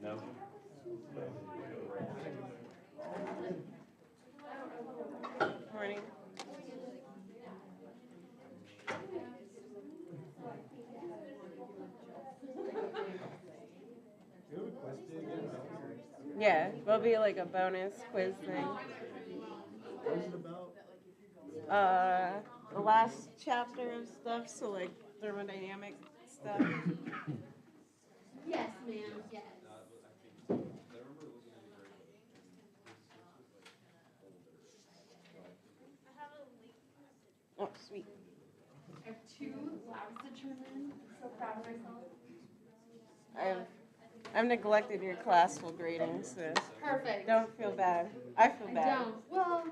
No. Morning. Yeah, there'll be like a bonus quiz thing. What is it about? The last chapter of stuff, so like thermodynamic stuff. Yes, ma'am, yes. Oh, sweet. I have 2 labs to turn in. I'm so proud of myself. I've neglected your classical grading, so Perfect. don't feel bad. I feel I bad. don't. Well,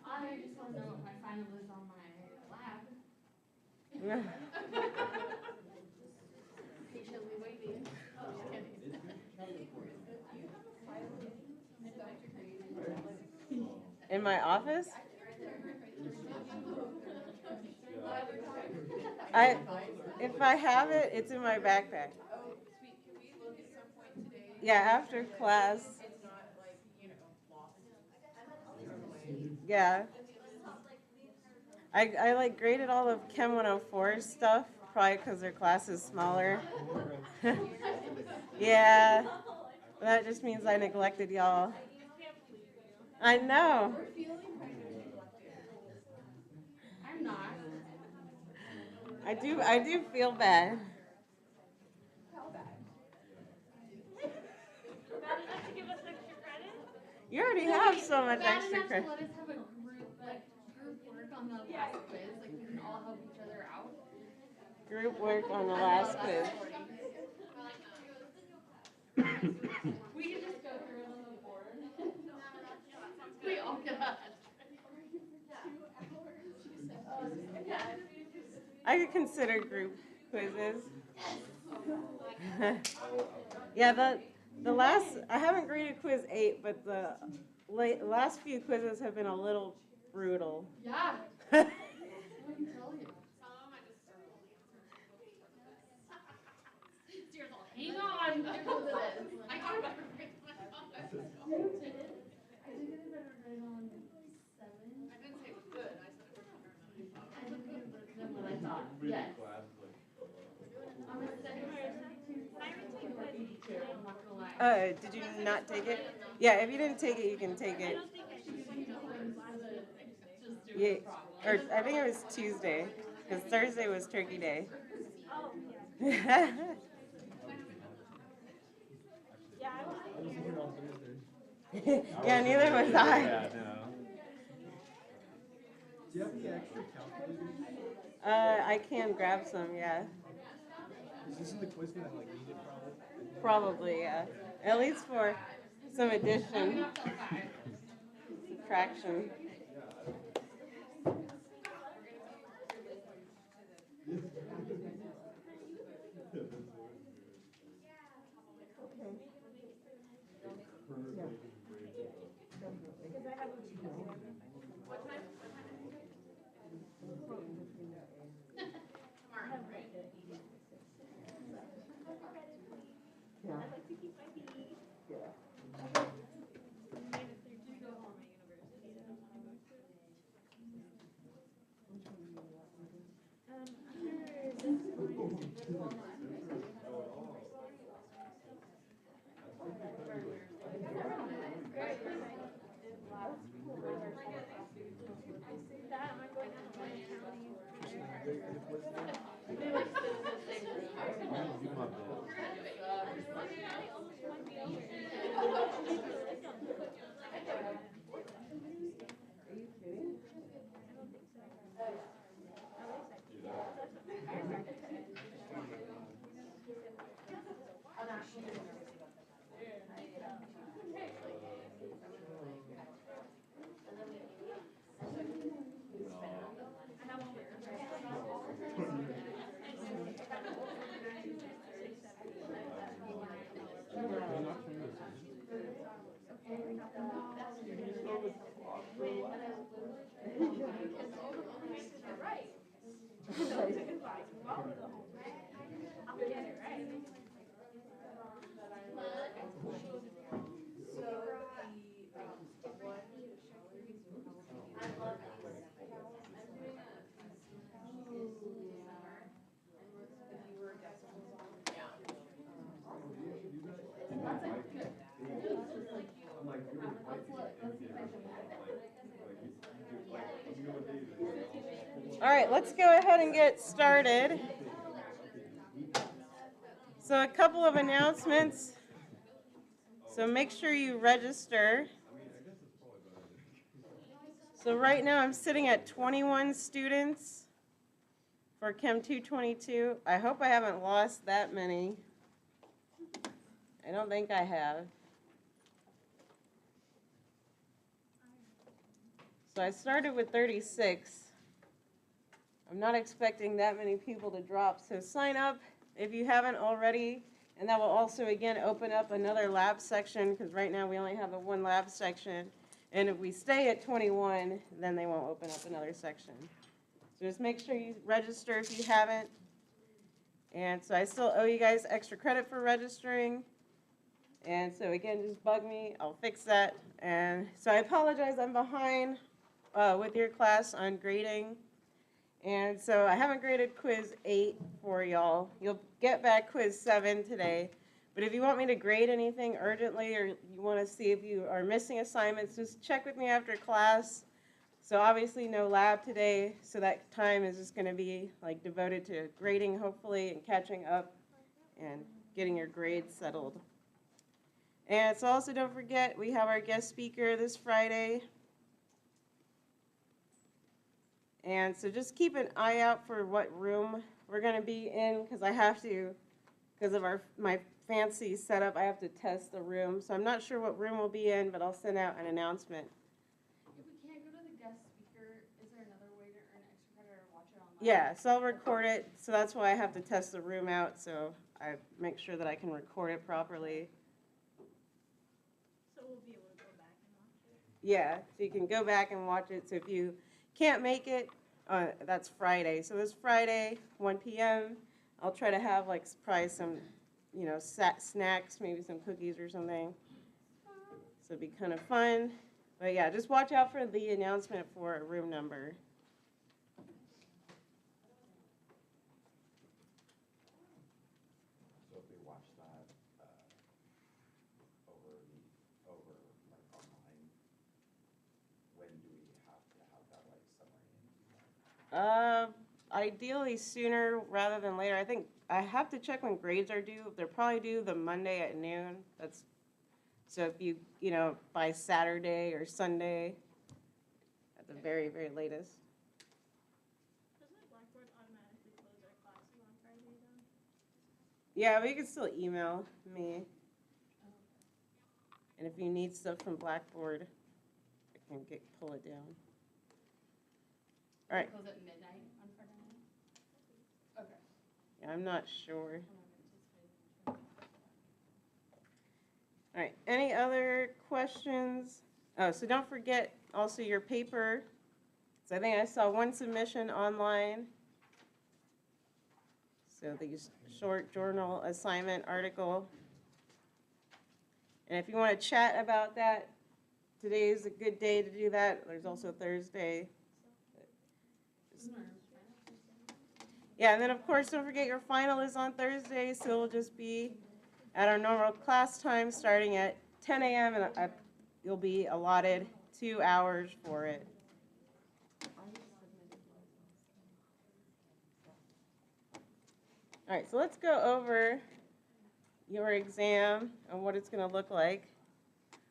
I just want to know what my final is on my lab. Patiently waiting. Oh, just kidding. In my office? If I have it, it's in my backpack. Oh, sweet. Can we look at some point today? Yeah, after class. It's not like, lost. Yeah. I like graded all of Chem 104's stuff, probably because their class is smaller. Yeah. That just means I neglected y'all. I know. I'm not. I do feel bad. How bad? Bad enough to give us extra credit? You already have so much Bad extra enough credit. to let us have a group work on the last quiz. Like we can all help each other out. Group work on the last quiz. We can just go through it on the board. We all get that. I could consider group quizzes. Yeah, the last, I haven't graded quiz 8, but the last few quizzes have been a little brutal. Yeah. I can tell you. Hang on. I got a better grade than I thought I was going to. I did get a better grade on 7. I didn't say it was good. I said it was better than what I thought. Yes. I'm a 72. I'm not gonna lie. Did you not take it? Yeah, if you didn't take it, you can take it. Yeah, or I think it was Tuesday, because Thursday was Turkey Day. Oh, Yeah. yeah, I was I wasn't here on Thursday. Yeah, neither was I. Yeah, no. Do you have any extra calculators? I can grab some, yeah. Is this in the quiz that I like need it probably? Probably, yeah. At least for some addition, subtraction. All right, let's go ahead and get started. So a couple of announcements. So make sure you register. So right now I'm sitting at 21 students for Chem 222. I hope I haven't lost that many. I don't think I have. So I started with 36. I'm not expecting that many people to drop, so sign up if you haven't already, and that will also, again, open up another lab section, because right now we only have the one lab section, and if we stay at 21, then they won't open up another section. So just make sure you register if you haven't, and so I still owe you guys extra credit for registering, and so again, just bug me, I'll fix that, and so I apologize, I'm behind with your class on grading. And so I haven't graded quiz 8 for y'all. You'll get back quiz 7 today. But if you want me to grade anything urgently or you want to see if you are missing assignments, just check with me after class. So obviously no lab today, so that time is just going to be like devoted to grading hopefully and catching up and getting your grades settled. And so also don't forget, we have our guest speaker this Friday. And so just keep an eye out for what room we're going to be in, because I have to, because of my fancy setup, I have to test the room. So I'm not sure what room we'll be in, but I'll send out an announcement. If we can't go to the guest speaker, is there another way to earn extra credit or watch it online? Yeah, so I'll record it. So that's why I have to test the room out, so I make sure that I can record it properly. So we'll be able to go back and watch it. Yeah, so you can go back and watch it. So if you can't make it, that's Friday. So this Friday, 1 p.m., I'll try to have like probably some, snacks, maybe some cookies or something. So it'd be kind of fun. But yeah, just watch out for the announcement for a room number. So if we watch that over like online, when do we have to have that like summary? Ideally sooner rather than later. I think I have to check when grades are due. They're probably due the Monday at noon. That's So if you know, by Saturday or Sunday, at the very, very latest. Doesn't Blackboard automatically close our classes on Friday though? Yeah, but you can still email me. And if you need stuff from Blackboard, I can pull it down. All right. Close at midnight on Friday night? Okay. Yeah, I'm not sure. All right, any other questions? Oh, so don't forget also your paper. So I think I saw one submission online. So the short journal assignment article. And if you want to chat about that, today is a good day to do that. There's also Thursday. Yeah, and then of course, don't forget your final is on Thursday, so it'll just be at our normal class time, starting at 10 a.m., and you'll be allotted 2 hours for it. All right, so let's go over your exam and what it's going to look like.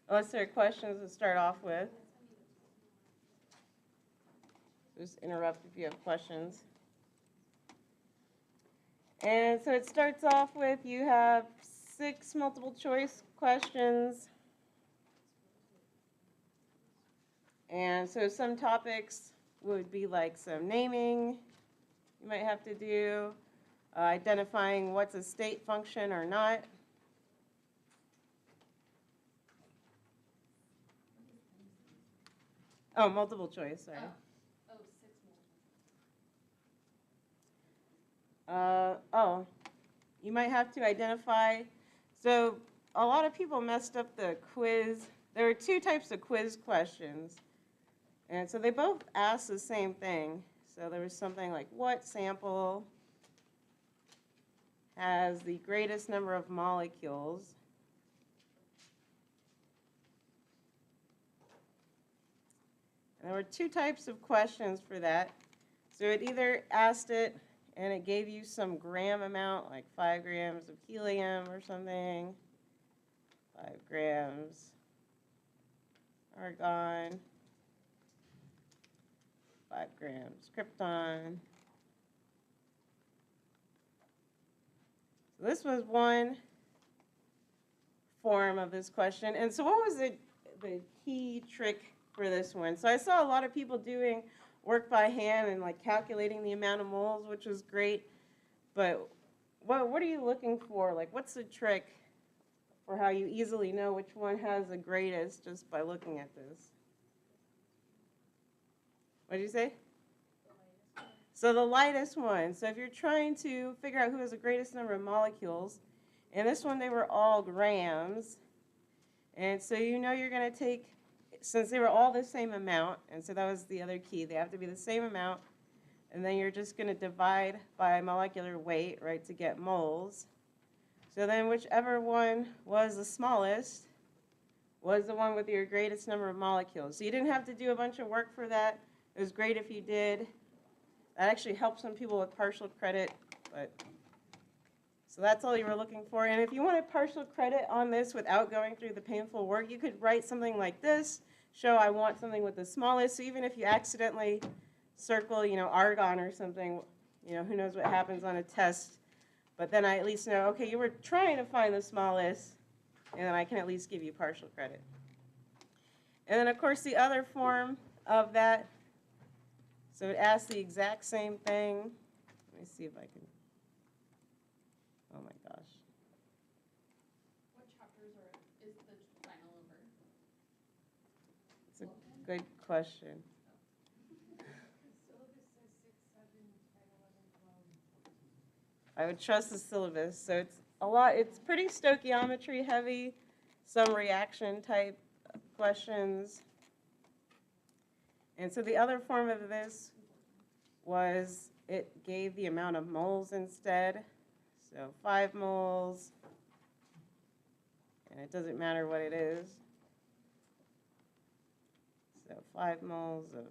Unless there are questions to start off with. Just interrupt if you have questions. And so it starts off with, you have 6 multiple choice questions. And so some topics would be like some naming you might have to do, identifying what's a state function or not. Oh, multiple choice, sorry. You might have to identify. So a lot of people messed up the quiz. There are 2 types of quiz questions. And so they both ask the same thing. So there was something like, what sample has the greatest number of molecules? And there were 2 types of questions for that. So it either asked it, and it gave you some gram amount, like 5 grams of helium or something, 5 grams argon, 5 grams krypton. So this was one form of this question. And so what was the key trick for this one? So I saw a lot of people doing work by hand and like calculating the amount of moles, which was great. But what are you looking for? Like, what's the trick for how you easily know which one has the greatest just by looking at this? What did you say? So the lightest one. So if you're trying to figure out who has the greatest number of molecules, in this one they were all grams. And so you know you're going to take, since they were all the same amount, and so that was the other key, they have to be the same amount, and then you're just going to divide by molecular weight, right, to get moles. So then whichever one was the smallest was the one with your greatest number of molecules. So you didn't have to do a bunch of work for that. It was great if you did. That actually helped some people with partial credit, but so that's all you were looking for. And if you wanted partial credit on this without going through the painful work, you could write something like this, show I want something with the smallest. So even if you accidentally circle, argon or something, who knows what happens on a test. But then I at least know, okay, you were trying to find the smallest, and then I can at least give you partial credit. And then, of course, the other form of that, so it asks the exact same thing. Let me see if I can. Oh, my gosh. What chapters is the final over? It's a good question. I would trust the syllabus. So it's pretty stoichiometry heavy, some reaction type questions. And so the other form of this was it gave the amount of moles instead. So 5 moles, and it doesn't matter what it is. So 5 moles of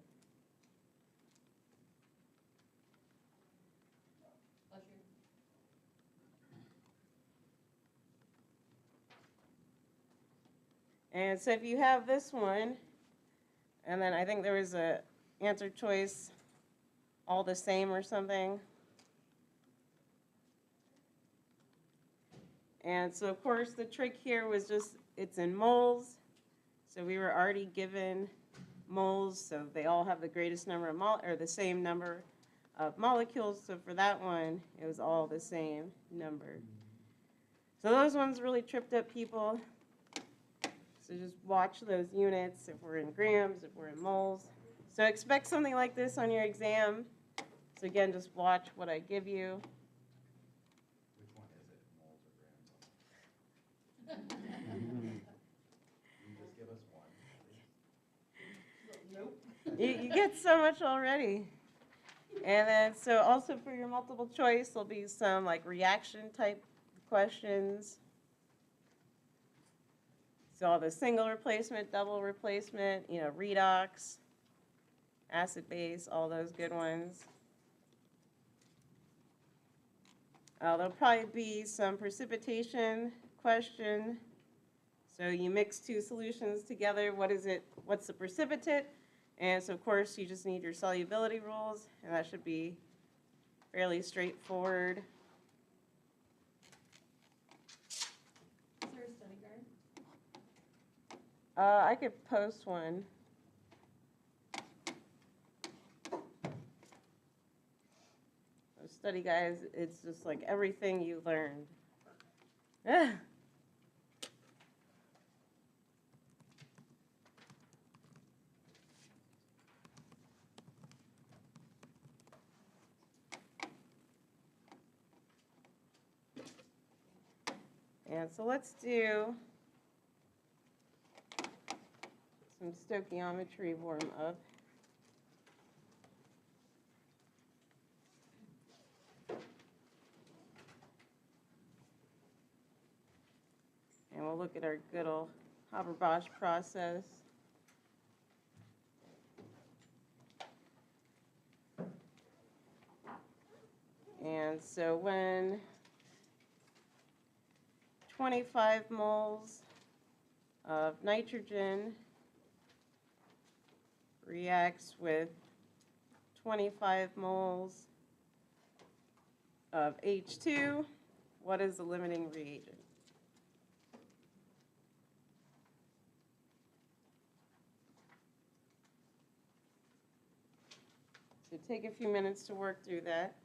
And so if you have this one, and then I think there was a answer choice, all the same or something. And so of course the trick here was just, it's in moles. So we were already given moles, so they all have the greatest number of or the same number of molecules. So for that one, it was all the same number. So those ones really tripped up people. So just watch those units, if we're in grams, if we're in moles. So expect something like this on your exam. So again, just watch what I give you. Which one is it, moles or grams? You just give us one, please. You get so much already. And then, so also for your multiple choice, there'll be some like reaction type questions. So all the single replacement, double replacement, redox, acid base, all those good ones. There'll probably be some precipitation question. So you mix two solutions together. What's the precipitate? And so of course you just need your solubility rules, and that should be fairly straightforward. Is there a study guide? I could post one. Those study guides, it's just like everything you learned. And so let's do some stoichiometry warm up. And we'll look at our good old Haber-Bosch process. And so when 25 moles of nitrogen reacts with 25 moles of H2, what is the limiting reagent? So take a few minutes to work through that.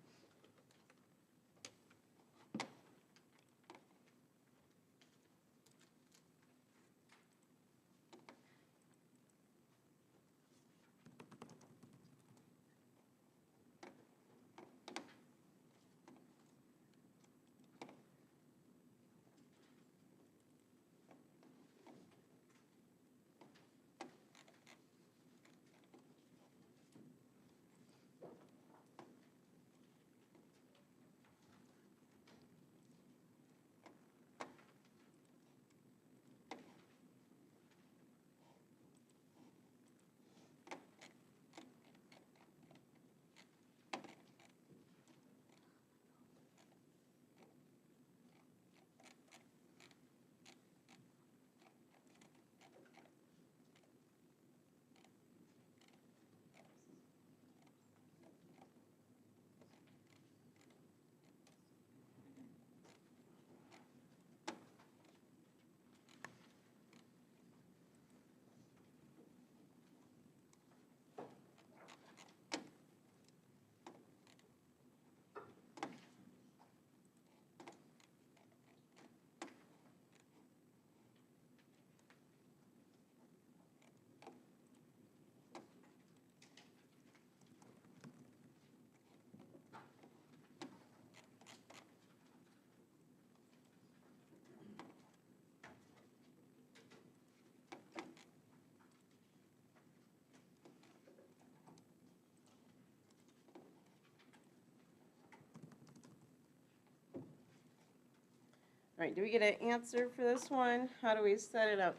All right, do we get an answer for this one? How do we set it up?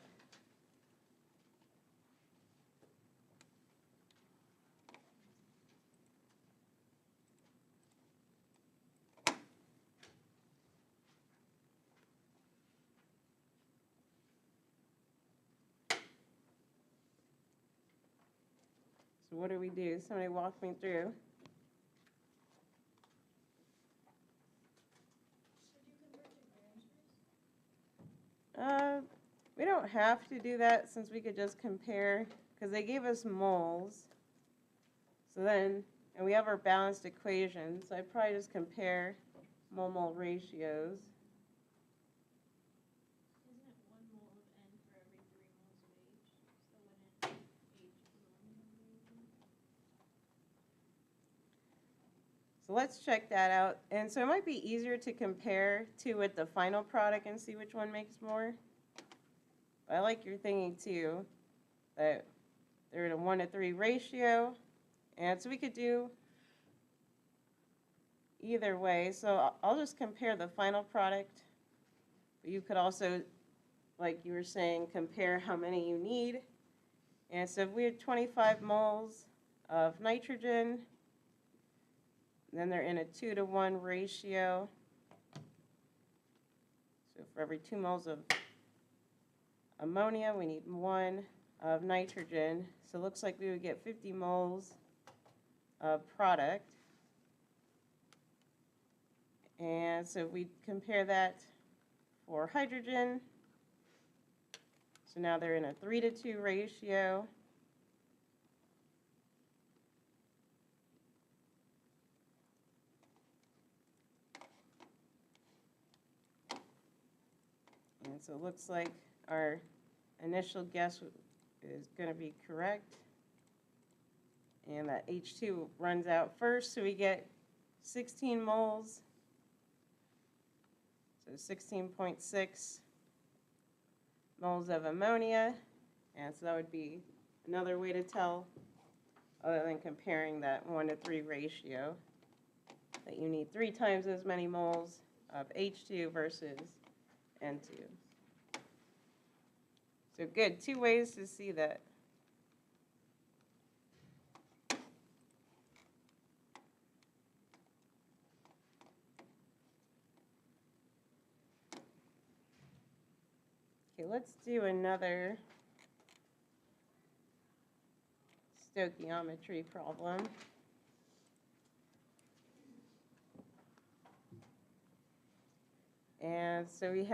So what do we do? Somebody walk me through. We don't have to do that since we could just compare, because they gave us moles. So then, and we have our balanced equation, so I'd probably just compare mole-mole ratios. Isn't it 1 mole of N for every 3 moles of H? So when H is 1 mole of H. So let's check that out. And so it might be easier to compare to with the final product and see which one makes more. But I like your thinking too, that they're in a 1:3 ratio. And so we could do either way. So I'll just compare the final product. But you could also, like you were saying, compare how many you need. And so if we had 25 moles of nitrogen, then they're in a 2-to-1 ratio. So for every 2 moles of ammonia, we need 1 of nitrogen. So it looks like we would get 50 moles of product. And so if we compare that for hydrogen, so now they're in a 3-to-2 ratio. And so it looks like our initial guess is going to be correct. And that H2 runs out first, so we get 16 moles. So 16.6 moles of ammonia. And so that would be another way to tell, other than comparing that 1-to-3 ratio, that you need 3 times as many moles of H2 versus N2. So good, 2 ways to see that. Okay, let's do another stoichiometry problem. And so we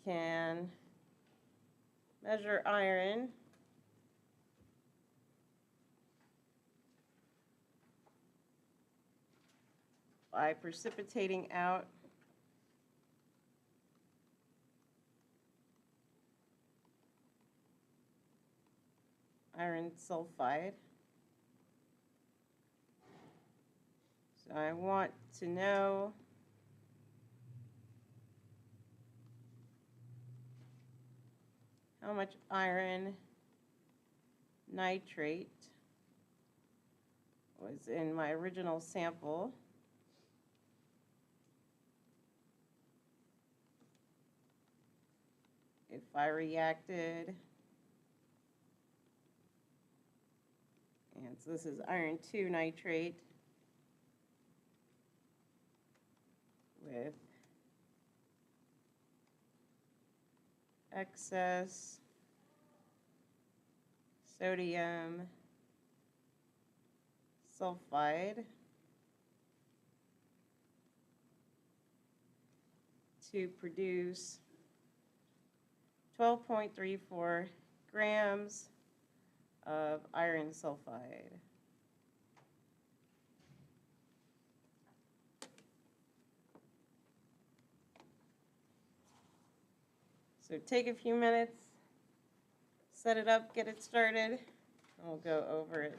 can measure iron. By precipitating out iron sulfide. So I want to know how much iron nitrate was in my original sample. If I reacted, and so this is iron 2 nitrate with excess sodium sulfide to produce 12.34 grams of iron sulfide. So take a few minutes, set it up, get it started, and we'll go over it.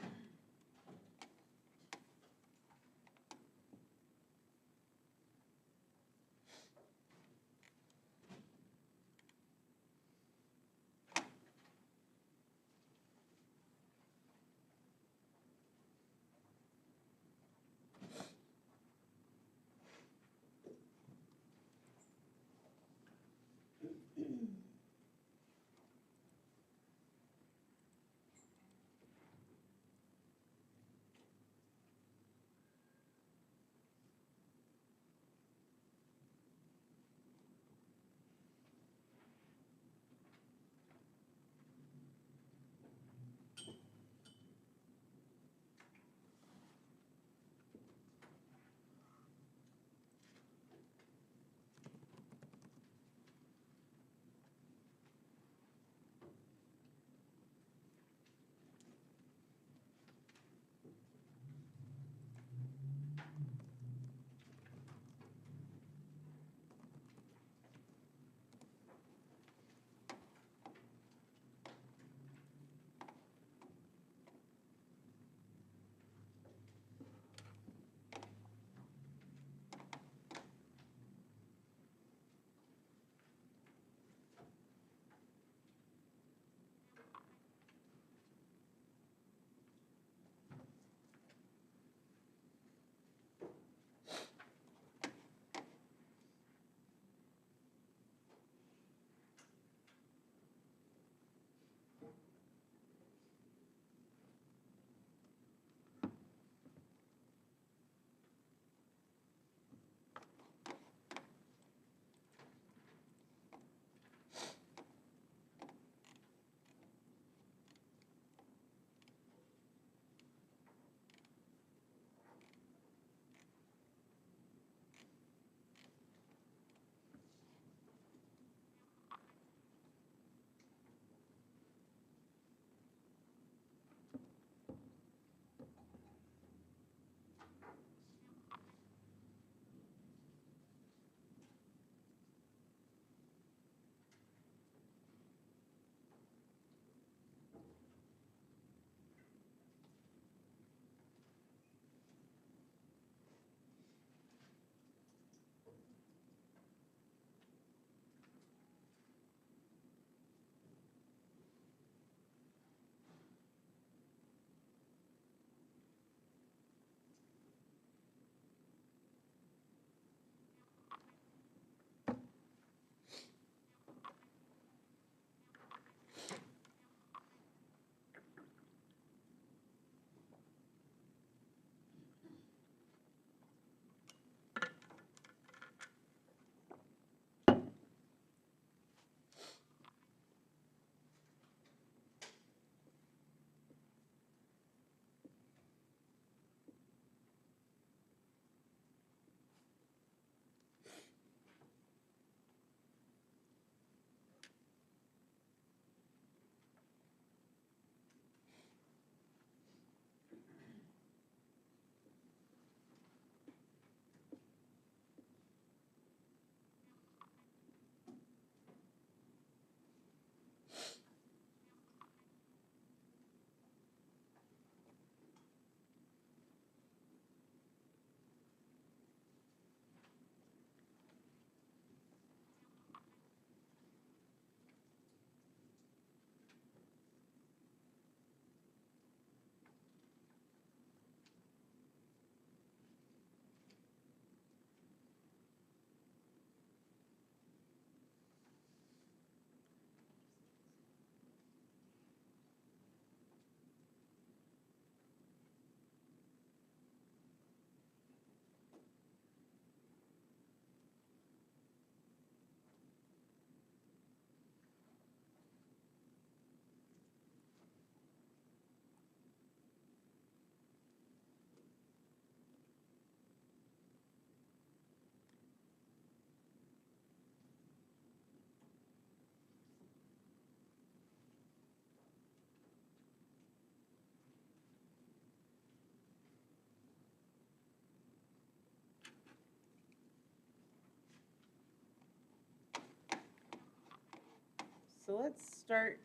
so let's start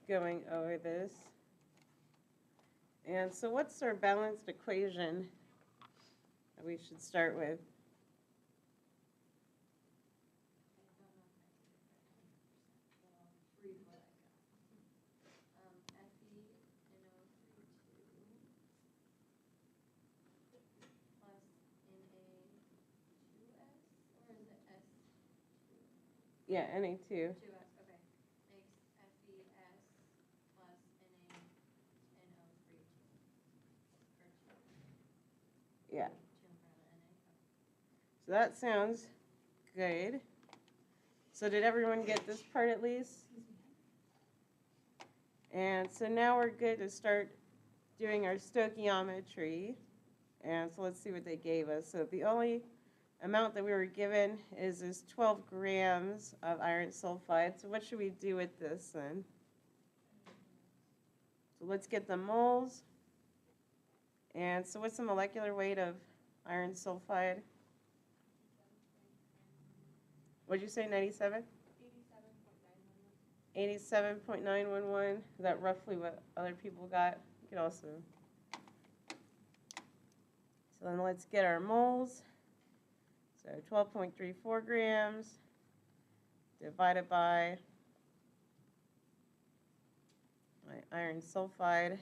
going over this. And so what's our balanced equation that we should start with? Yeah, NA2. 2S, okay, makes FES plus NaNO3 2. Yeah. 2 in front of the NA. So that sounds good. So did everyone get this part at least? And so now we're good to start doing our stoichiometry. And so let's see what they gave us. So the only amount that we were given is this 12 grams of iron sulfide. So what should we do with this then? So let's get the moles. And so what's the molecular weight of iron sulfide? What'd you say, 97? 87.911. Is that roughly what other people got? You could also. So then let's get our moles. So 12.34 grams divided by my iron sulfide.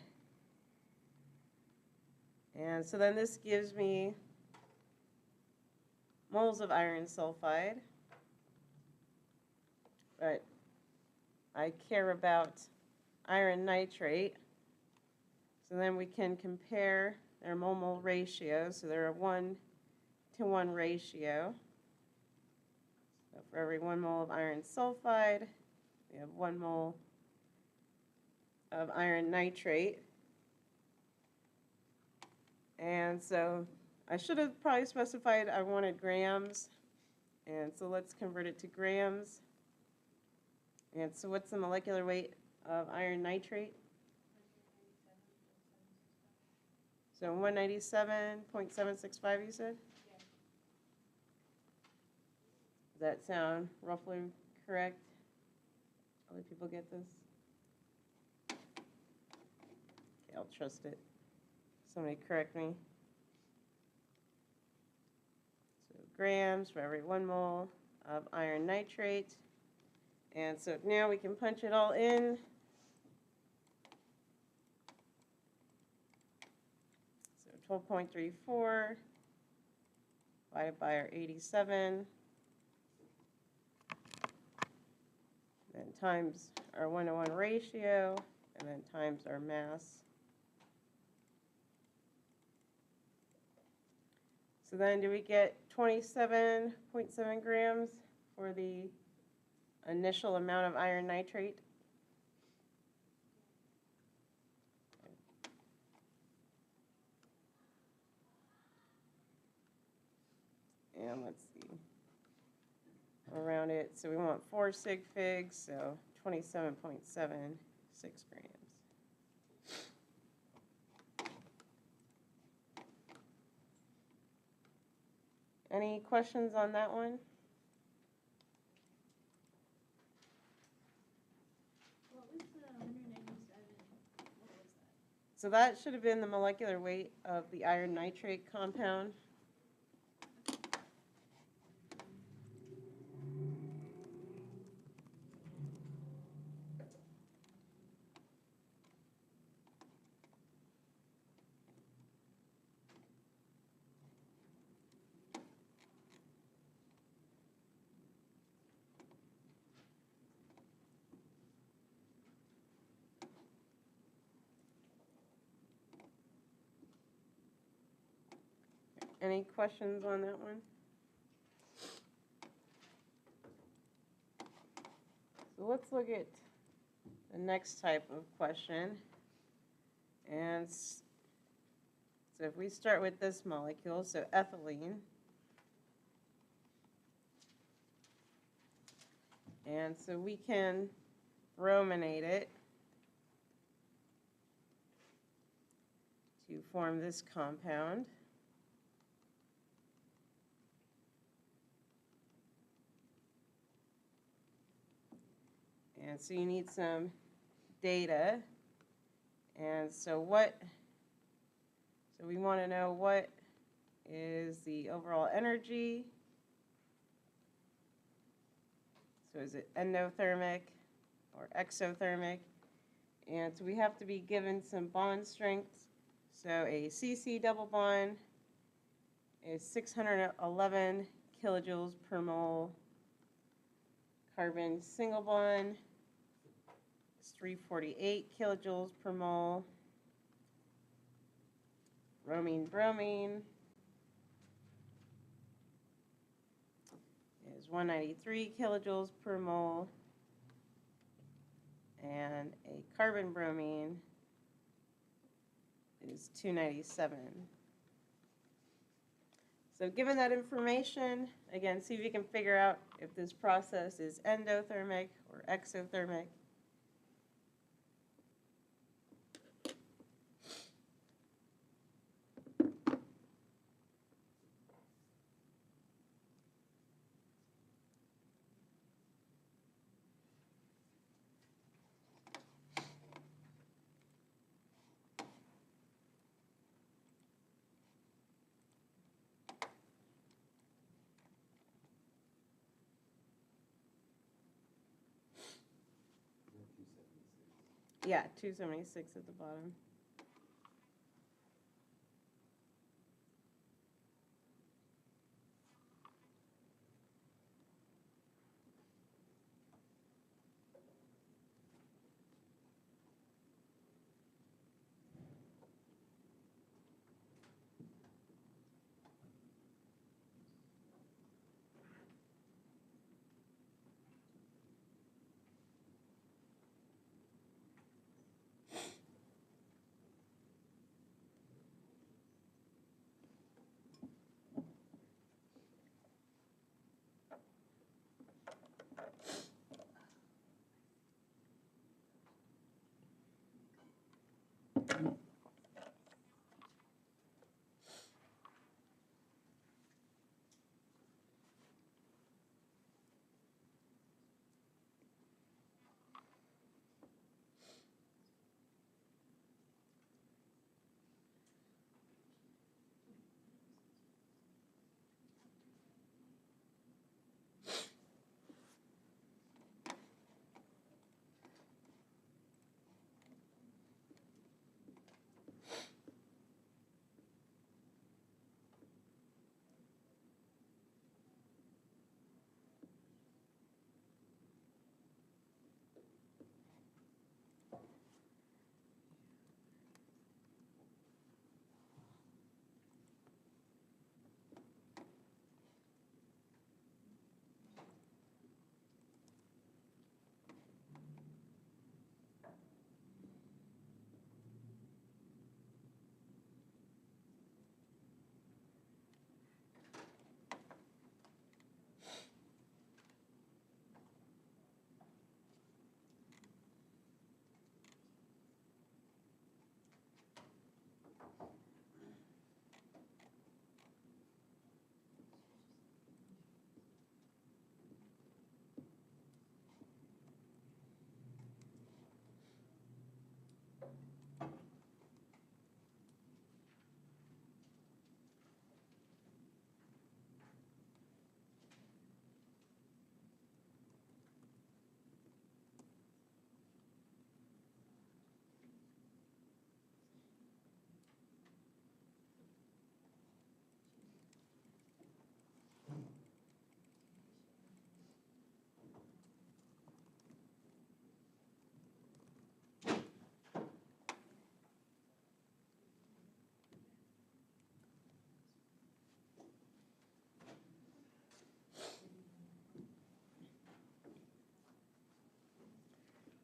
And so then this gives me moles of iron sulfide. But I care about iron nitrate. So then we can compare their mole ratio. So they're a 1-to-1 ratio. So for every 1 mole of iron sulfide, we have 1 mole of iron nitrate. And so I should have probably specified I wanted grams. And so let's convert it to grams. And so what's the molecular weight of iron nitrate? So 197.765 you said? Does that sound roughly correct? Other people get this? Okay, I'll trust it. Somebody correct me. So grams for every 1 mole of iron nitrate. And so now we can punch it all in. So 12.34 divided by our 87. Then times our 1-to-1 ratio, and then times our mass. So then do we get 27.7 grams for the initial amount of iron nitrate? And let's see, around it, so we want 4 sig figs, so 27.76 grams. Any questions on that one? What was the 197? What was that? So that should have been the molecular weight of the iron nitrate compound. Any questions on that one? So let's look at the next type of question. And so if we start with this molecule, so ethylene. And so we can brominate it to form this compound. And so you need some data. And so we want to know what is the overall energy. So is it endothermic or exothermic? And so we have to be given some bond strengths. So a CC double bond is 611 kilojoules per mole. Carbon single bond is 348 kilojoules per mole. Bromine is 193 kilojoules per mole. And a carbon bromine is 297. So given that information, again, see if you can figure out if this process is endothermic or exothermic. Yeah, 276 at the bottom.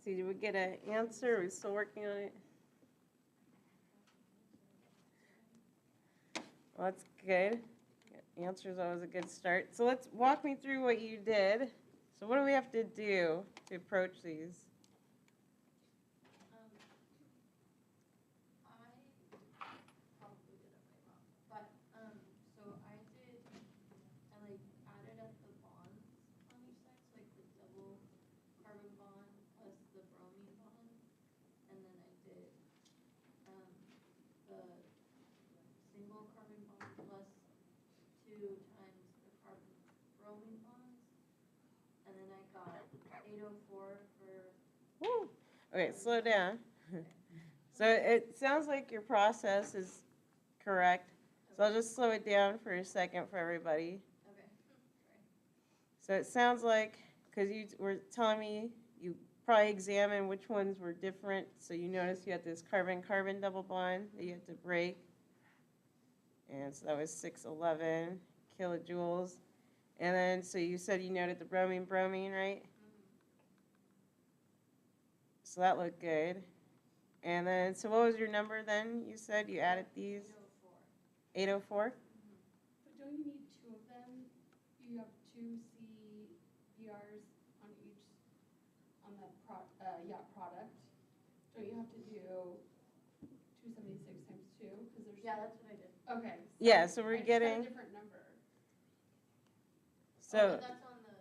See, did we get an answer? Are we still working on it? Well, that's good. Answer is always a good start. So let's walk me through what you did. So what do we have to do to approach these? I probably did it way wrong, but, so I added up the bonds on each side, so like the double carbon bond plus times the carbon bromine bonds. And then I got 804 for, Woo. Okay, slow down. So it sounds like your process is correct. So I'll just slow it down for a second for everybody. okay, So it sounds like, because you were telling me you probably examined which ones were different. So you noticed you had this carbon-carbon double bond that you had to break. And so that was 611 kilojoules. And then, so you said you noted the bromine-bromine, right? So that looked good. And then, so what was your number then? You said you added these? 804? But don't you need two of them? You have two CVRs on each, on the yacht product. Don't you have to do 276 times 2? Because there's. yeah, that's what I did. Okay. Yeah, so we're I just got getting, a different number. so, Oh, but that's on the.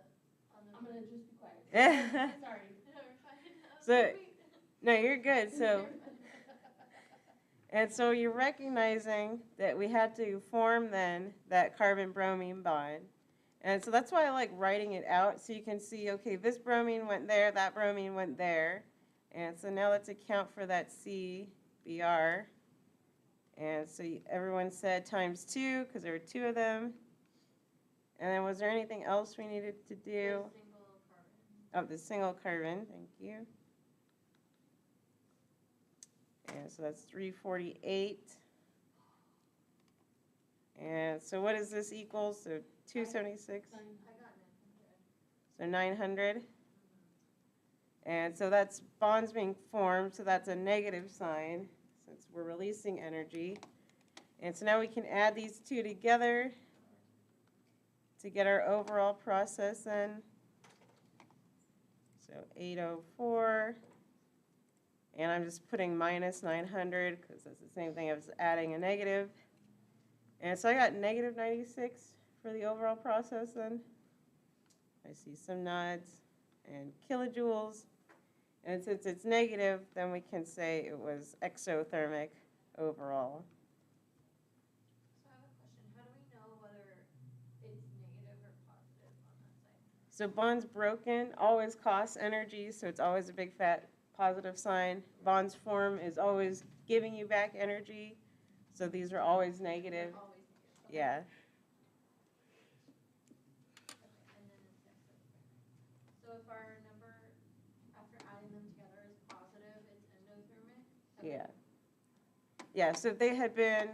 I'm gonna just be quiet. Yeah. Sorry. So- no, you're good. So, and so you're recognizing that we had to form then that carbon-bromine bond. And so that's why I like writing it out so you can see, okay, this bromine went there, that bromine went there. And so now let's account for that CBr. And so everyone said times 2 because there were 2 of them. And then was there anything else we needed to do? The single carbon. Oh, the single carbon, thank you. And so that's 348. And so what is this equal? So 276? I got 900. So 900. And so that's bonds being formed, so that's a negative sign since we're releasing energy. And so now we can add these two together to get our overall process in. So 804. And I'm just putting minus 900 because that's the same thing as adding a negative. And so I got negative 96 for the overall process then. I see some nods and kilojoules. And since it's negative, then we can say it was exothermic overall. So I have a question. How do we know whether it's negative or positive on that side? So bonds broken always costs energy, so it's always a big fat positive sign. Bonds form is always giving you back energy, so these are always negative. Always negative. Okay. Yeah. Okay, and then it's exothermic. So if our number, after adding them together, is positive, it's endothermic? Okay. Yeah. Yeah, so if they had been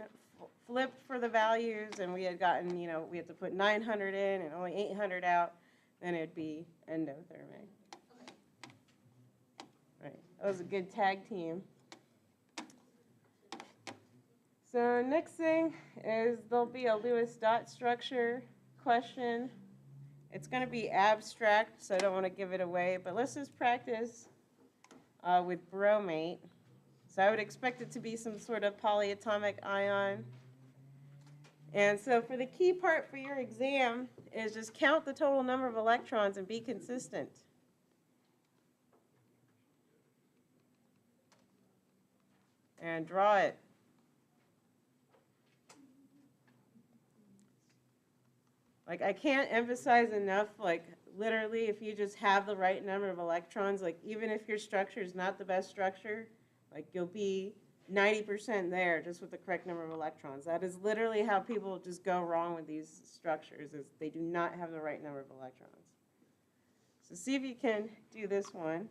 flipped for the values and we had gotten, we had to put 900 in and only 800 out, then it'd be endothermic. Okay. Right. That was a good tag team. So next thing is there'll be a Lewis dot structure question. It's going to be abstract, so I don't want to give it away, but let's just practice with bromate. So I would expect it to be some sort of polyatomic ion. And so for the key part for your exam is just count the total number of electrons and be consistent. And draw it. Like, I can't emphasize enough, like, literally, if you just have the right number of electrons, like, even if your structure is not the best structure, like, you'll be 90% there just with the correct number of electrons. That is literally how people just go wrong with these structures, is they do not have the right number of electrons. So see if you can do this one.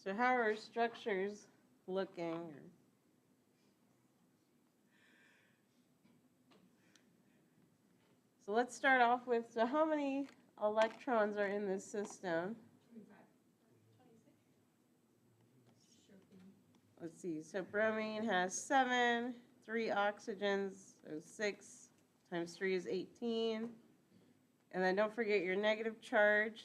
So how are our structures looking? So let's start off with, so how many electrons are in this system? Let's see, so bromine has 7, 3 oxygens, so 6 times 3 is 18. And then don't forget your negative charge.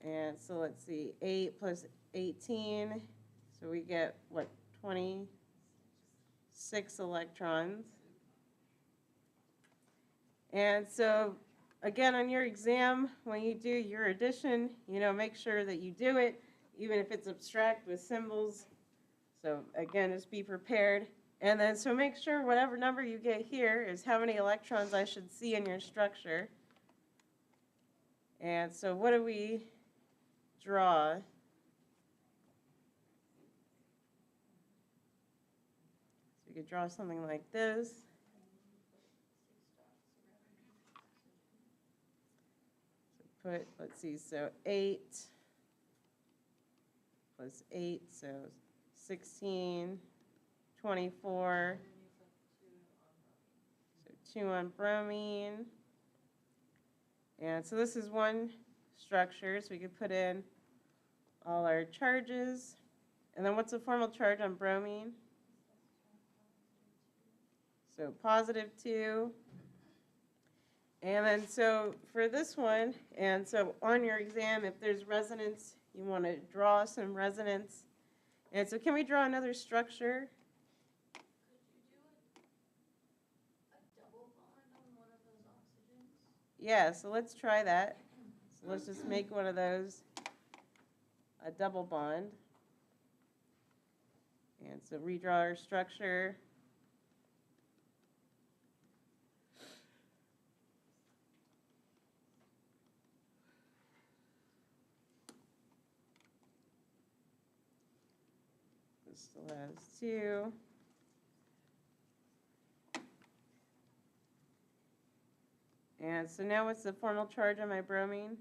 And so let's see, 8 plus 18, so we get, what, 26 electrons. And so, again, on your exam, when you do your addition, make sure that you do it, even if it's abstract with symbols. So, again, just be prepared. And then, so make sure whatever number you get here is how many electrons I should see in your structure. And so what do we draw? So we could draw something like this. So let's see, so 8 plus 8, so 16, 24, so 2 on bromine. And so this is one structure, so we could put in all our charges. And then what's the formal charge on bromine? So +2. And then so for this one, and so on your exam, if there's resonance, you want to draw some resonance. And so can we draw another structure? Could you do a double bond on one of those oxygens? Yeah, so let's try that. So let's just make one of those a double bond. And so redraw our structure. This still has 2. And so now what's the formal charge on my bromine?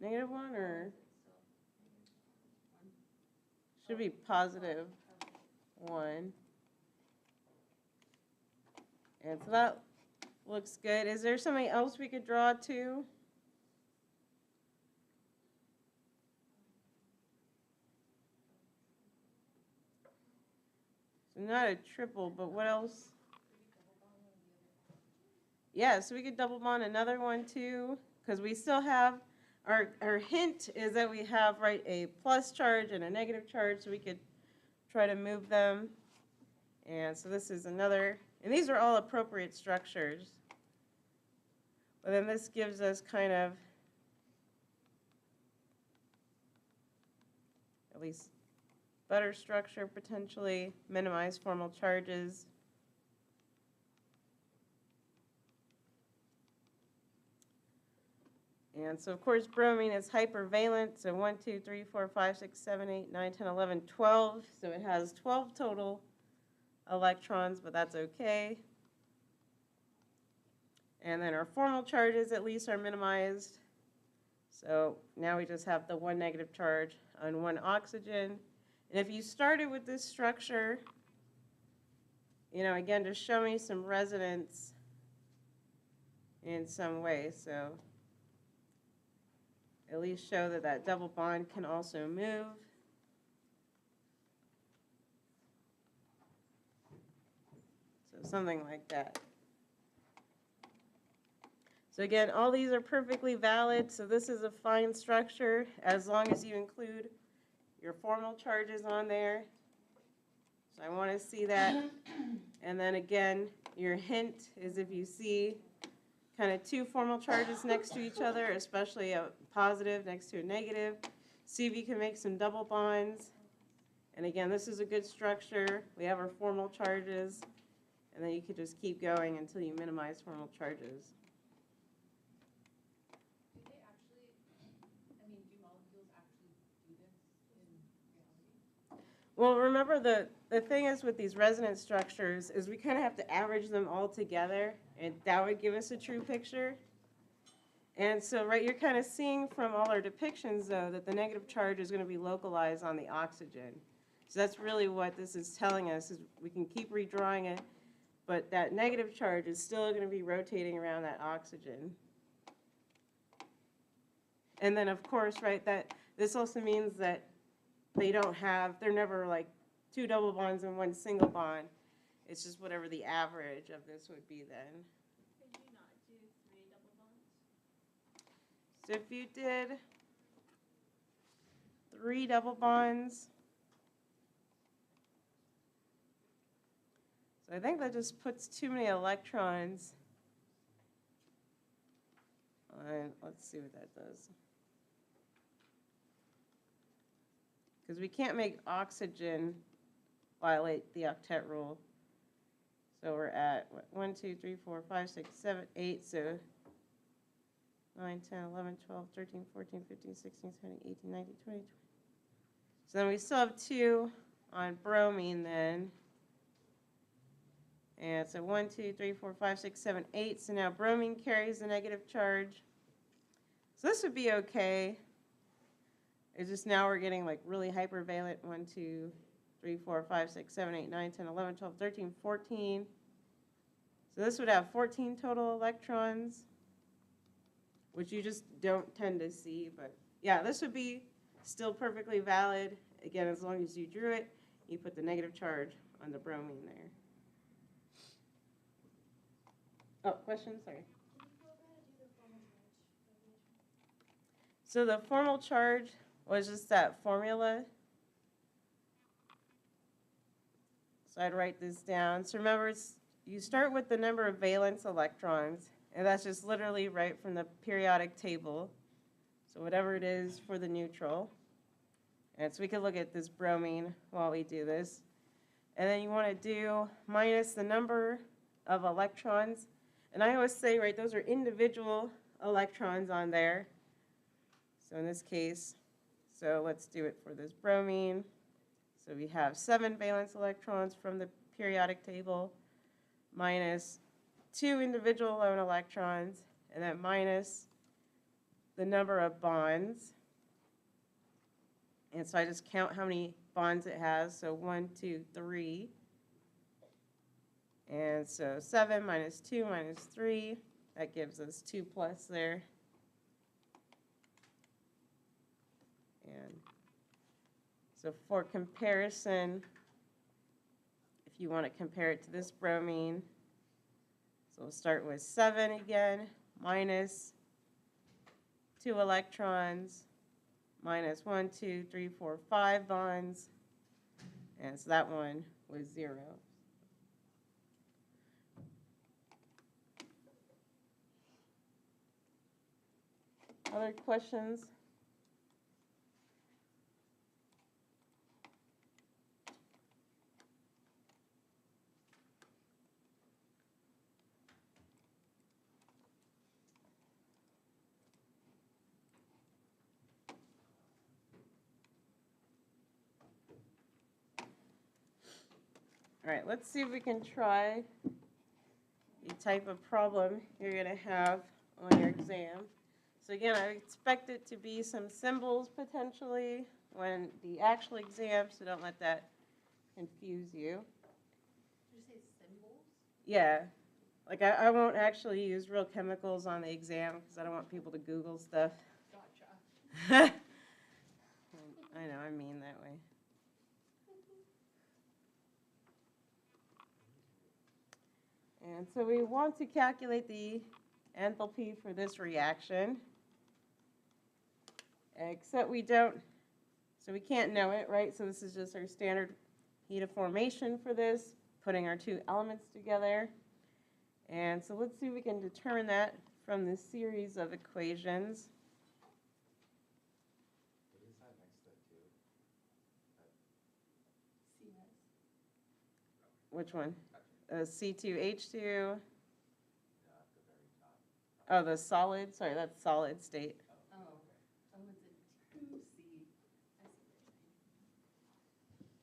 -1 or should be +1. And so that looks good. Is there something else we could draw too? So not a triple, but what else? Yeah, so we could double bond another one too, because we still have, our hint is that we have, right, a plus charge and a negative charge, so we could try to move them. And so this is another, and these are all appropriate structures. But then this gives us kind of at least better structure potentially, minimize formal charges. And so, of course, bromine is hypervalent. So 1, 2, 3, 4, 5, 6, 7, 8, 9, 10, 11, 12. So it has 12 total electrons, but that's okay. And then our formal charges at least are minimized. So now we just have the 1 negative charge on 1 oxygen. And if you started with this structure, again, just show me some resonance in some way. So at least show that that double bond can also move. So something like that. So again, all these are perfectly valid. So this is a fine structure as long as you include your formal charges on there. So I want to see that. And then again, your hint is if you see kind of 2 formal charges next to each other, especially a positive next to a negative, see if you can make some double bonds. And again, this is a good structure. We have our formal charges, and then you could just keep going until you minimize formal charges. Do they actually, do molecules Well, remember the thing is with these resonance structures is we kind of have to average them all together, and that would give us a true picture. And so, right, you're kind of seeing from all our depictions, though, that the negative charge is going to be localized on the oxygen. So that's really what this is telling us, is we can keep redrawing it, but that negative charge is still going to be rotating around that oxygen. And then, of course, right, that this also means that they're never like two double bonds and one single bond. It's just whatever the average of this would be then. Could you not do 3 double bonds? So if you did 3 double bonds, so I think that just puts too many electrons on, let's see what that does. Because we can't make oxygen violate the octet rule. So we're at what, 1, 2, 3, 4, 5, 6, 7, 8, so 9, 10, 11, 12, 13, 14, 15, 16, 17, 18, 19, 20, 20. So then we still have 2 on bromine then. And so 1, 2, 3, 4, 5, 6, 7, 8. So now bromine carries the negative charge. So this would be okay. It's just now we're getting like really hypervalent 1, 2, 3, 4, 5, 6, 7, 8, 9, 10, 11, 12, 13, 14. So this would have 14 total electrons, which you just don't tend to see. But yeah, this would be still perfectly valid. Again, as long as you drew it, you put the negative charge on the bromine there. Oh, question? Sorry. So the formal charge was just that formula. So I'd write this down. So remember, you start with the number of valence electrons, and that's just literally right from the periodic table. So whatever it is for the neutral. And so we could look at this bromine while we do this. And then you want to do minus the number of electrons. And I always say, right, those are individual electrons on there. So in this case, so let's do it for this bromine. So we have 7 valence electrons from the periodic table, minus 2 individual lone electrons, and then minus the number of bonds. And so I just count how many bonds it has. So 1, 2, 3. And so 7 minus 2 minus 3, that gives us 2 plus there. And so for comparison, if you want to compare it to this bromine, so we'll start with 7 again, minus 2 electrons, minus 1, 2, 3, 4, 5 bonds, and so that one was 0. Other questions? All right, let's see if we can try the type of problem you're going to have on your exam. So again, I expect it to be some symbols potentially when the actual exam, so don't let that confuse you. Did you say symbols? Yeah, like I won't actually use real chemicals on the exam because I don't want people to Google stuff. Gotcha. I know, I mean that way. And so we want to calculate the enthalpy for this reaction, except we don't, so we can't know it, right? So this is just our standard heat of formation for this, putting our 2 elements together. And so let's see if we can determine that from this series of equations. What is that next to 2? CS. Which one? C2H2. Yeah, at the very top. Oh, the solid. Sorry, that's solid state. Oh, oh, it's a 2C. I see what you're saying.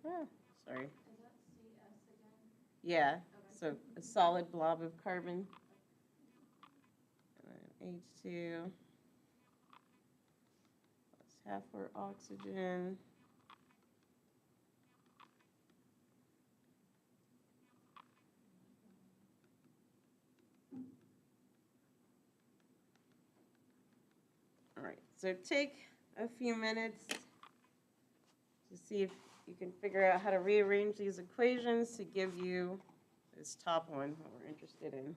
Sorry. Is that CS again? Yeah, Okay. so a solid blob of carbon. And then H2. That's half for oxygen. All right, so take a few minutes to see if you can figure out how to rearrange these equations to give you this top one, what we're interested in.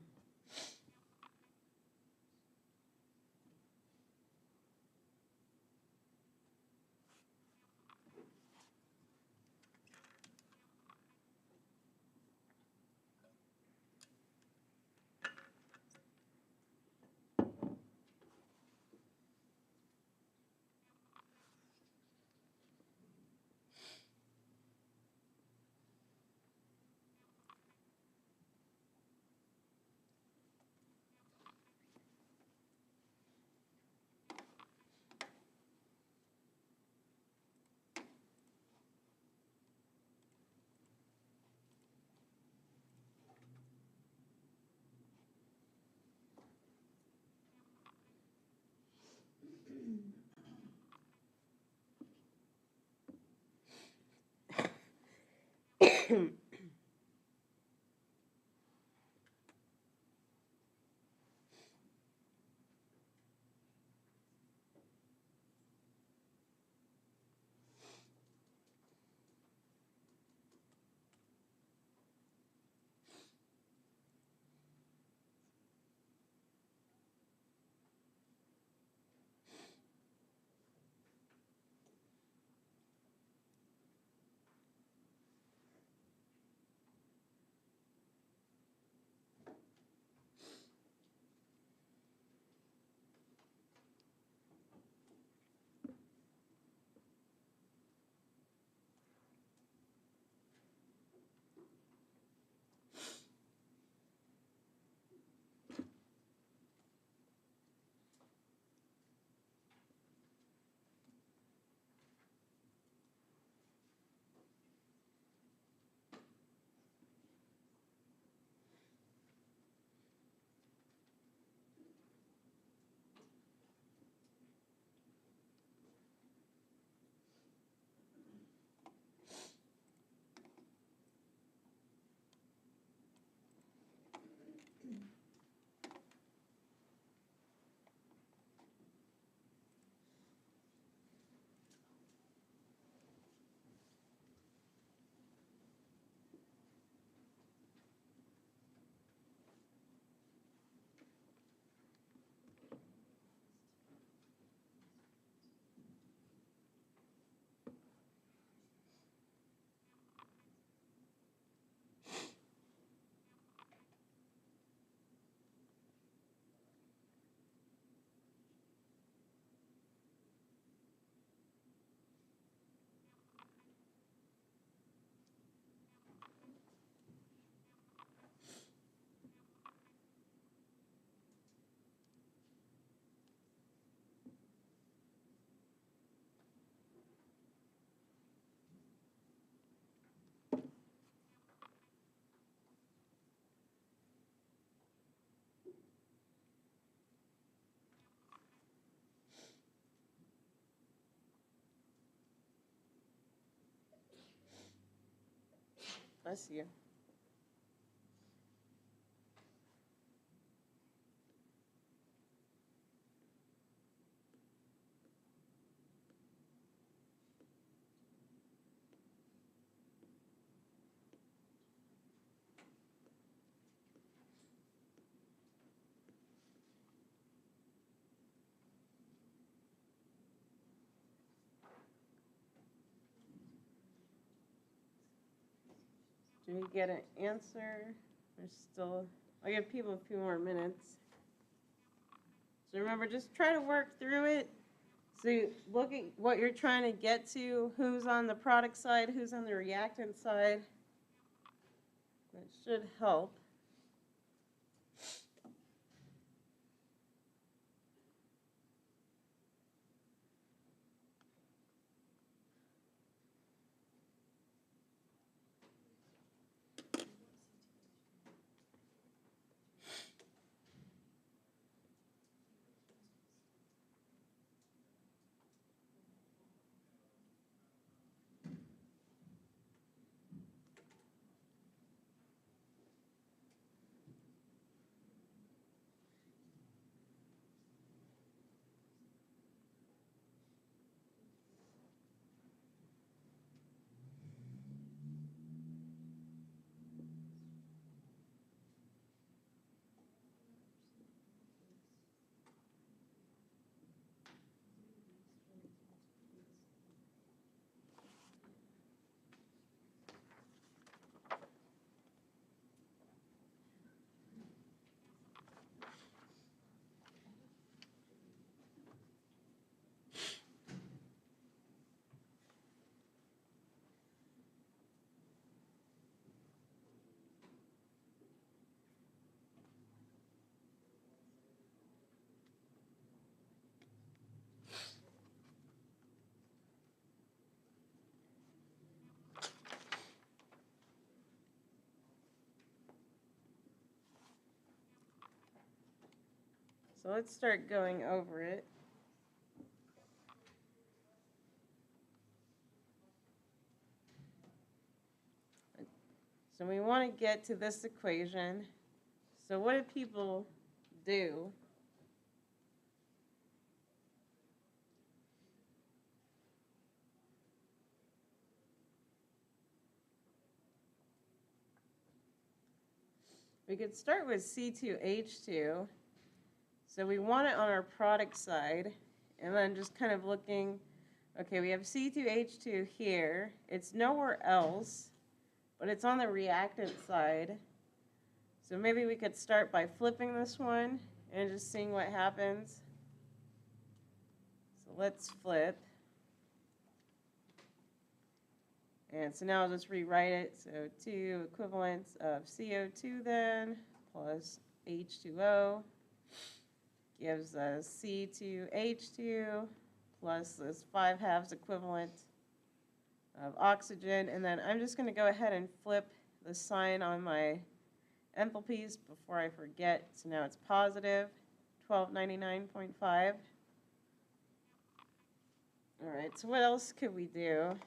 Bless you. Do we get an answer? There's still, I'll give people a few more minutes. So remember, just try to work through it. So you look at what you're trying to get to, who's on the product side, who's on the reactant side. That should help. So let's start going over it. So we want to get to this equation. So what do people do? We could start with C2H2. So we want it on our product side, and then just kind of looking, okay, we have C2H2 here. It's nowhere else, but it's on the reactant side. So maybe we could start by flipping this one and just seeing what happens. So let's flip. And so now I'll just rewrite it. So 2 equivalents of CO2 then plus H2O gives us C2H2 plus this 5/2 equivalent of oxygen. And then I'm just going to go ahead and flip the sign on my enthalpies before I forget. So now it's positive 1299.5. All right, so what else could we do?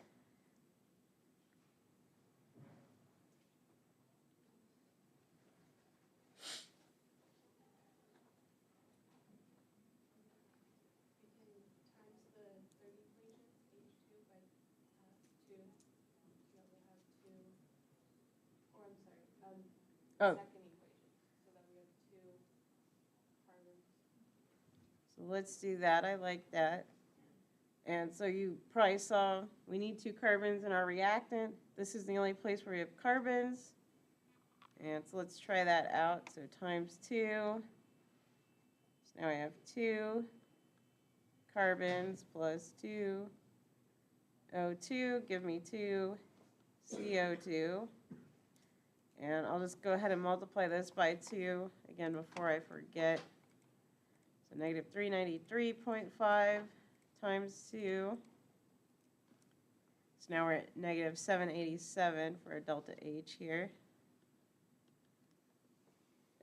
Oh. Second equation, so that we have 2 carbons. So let's do that. I like that. And so you probably saw we need 2 carbons in our reactant. This is the only place where we have carbons. And so let's try that out. So times 2. So now I have 2 carbons plus 2 O2, give me 2 CO2. And I'll just go ahead and multiply this by 2, again, before I forget. So negative 393.5 times 2. So now we're at negative 787 for a delta H here.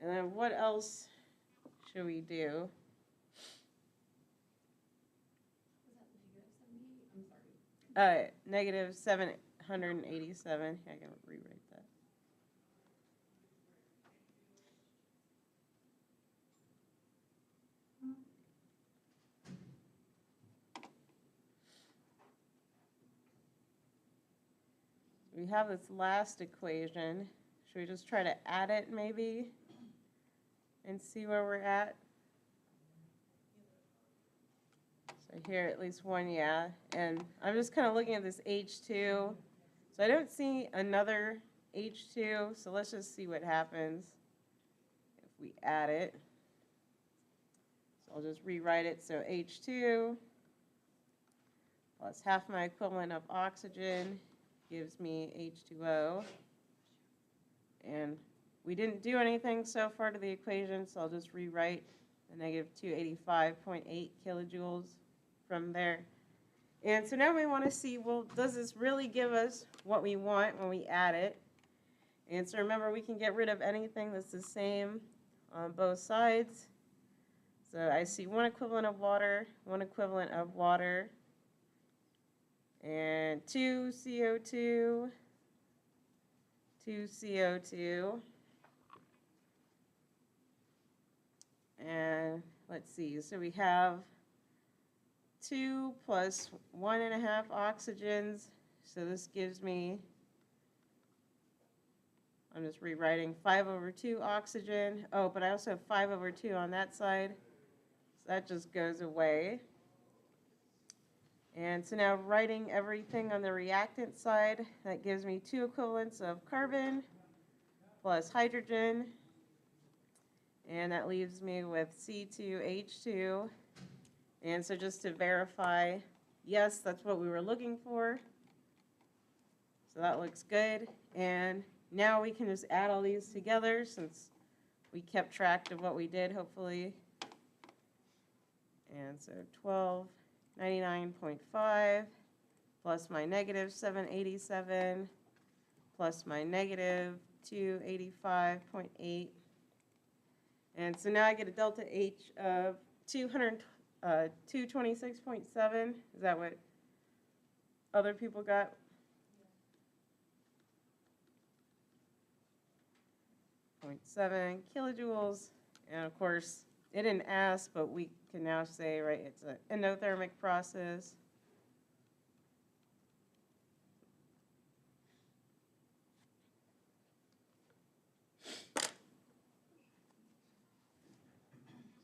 And then what else should we do? Was that negative 78? I'm sorry. Negative 787. I can rewrite that. We have this last equation. Should we just try to add it maybe and see where we're at? So here at least one, yeah. And I'm just kind of looking at this H2. So I don't see another H2, so let's just see what happens if we add it. So I'll just rewrite it. So H2 plus half my equivalent of oxygen gives me H2O. And we didn't do anything so far to the equation, so I'll just rewrite the negative 285.8 kilojoules from there. And so now we want to see, well, does this really give us what we want when we add it? And so remember, we can get rid of anything that's the same on both sides. So I see 1 equivalent of water, 1 equivalent of water, and 2 CO2, 2 CO2. And let's see, so we have 2 plus 1.5 oxygens. So this gives me, I'm just rewriting 5/2 oxygen. Oh, but I also have 5/2 on that side. So that just goes away. And so now writing everything on the reactant side, that gives me 2 equivalents of carbon plus hydrogen. And that leaves me with C2H2. And so just to verify, yes, that's what we were looking for. So that looks good. And now we can just add all these together since we kept track of what we did, hopefully. And so 1299.5 plus my negative 787 plus my negative 285.8 And so now I get a delta H of 226.7. Is that what other people got? .7 kilojoules. And of course, it didn't ask, but we can now say, right, it's an endothermic process.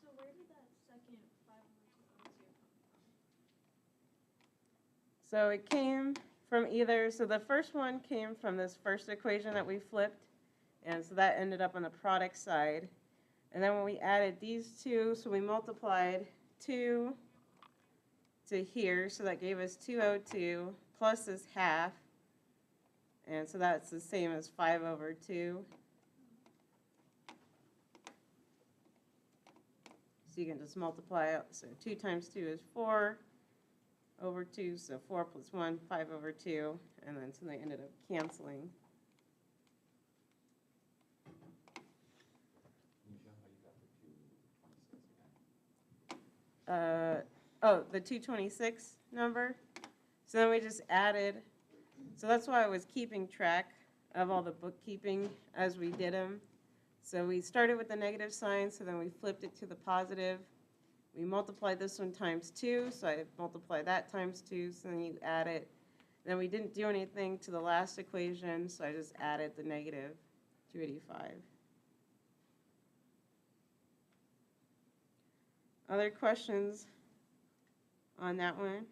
So where did that second 502 come from? So it came from either, so the first one came from this first equation that we flipped, and so that ended up on the product side. And then when we added these two, so we multiplied 2 to here, so that gave us 202 plus this half, and so that's the same as 5/2. So you can just multiply out, so 2 times 2 is 4/2, so 4 plus 1, 5/2, and then so they ended up canceling. Can you show how you got the 226 again? Oh, the 226 number. So then we just added, so that's why I was keeping track of all the bookkeeping as we did them. So we started with the negative sign, so then we flipped it to the positive. We multiplied this one times 2, so I multiplied that times 2, so then you add it. Then we didn't do anything to the last equation, so I just added the negative 285. Other questions on that one?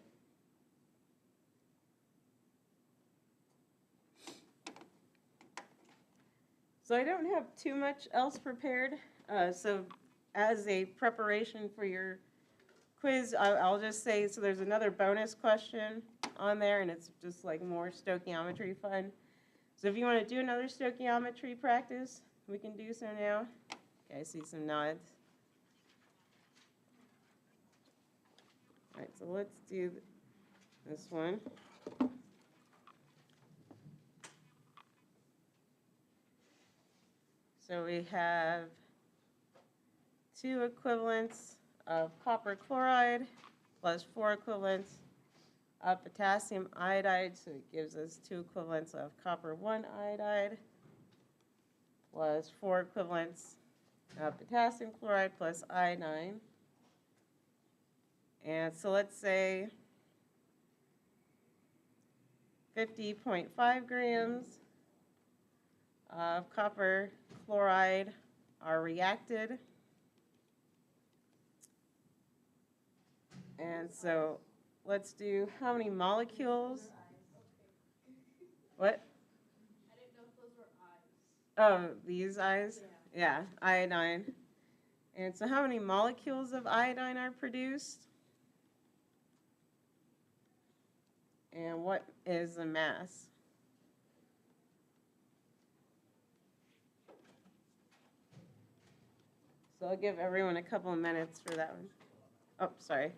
So I don't have too much else prepared. So as a preparation for your quiz, I'll just say, so there's another bonus question on there, and it's just like more stoichiometry fun. So if you want to do another stoichiometry practice, we can do so now. Okay, I see some nods. All right, so let's do this one. So we have 2 equivalents of copper chloride plus 4 equivalents of potassium iodide. So it gives us 2 equivalents of copper 1 iodide plus 4 equivalents of potassium chloride plus iodine. And so let's say 50.5 grams of copper chloride are reacted. And so let's do how many molecules? What? I didn't know if those were eyes. Oh, these eyes? Yeah, iodine. And so how many molecules of iodine are produced? And what is the mass? So I'll give everyone a couple of minutes for that one. Oh, sorry.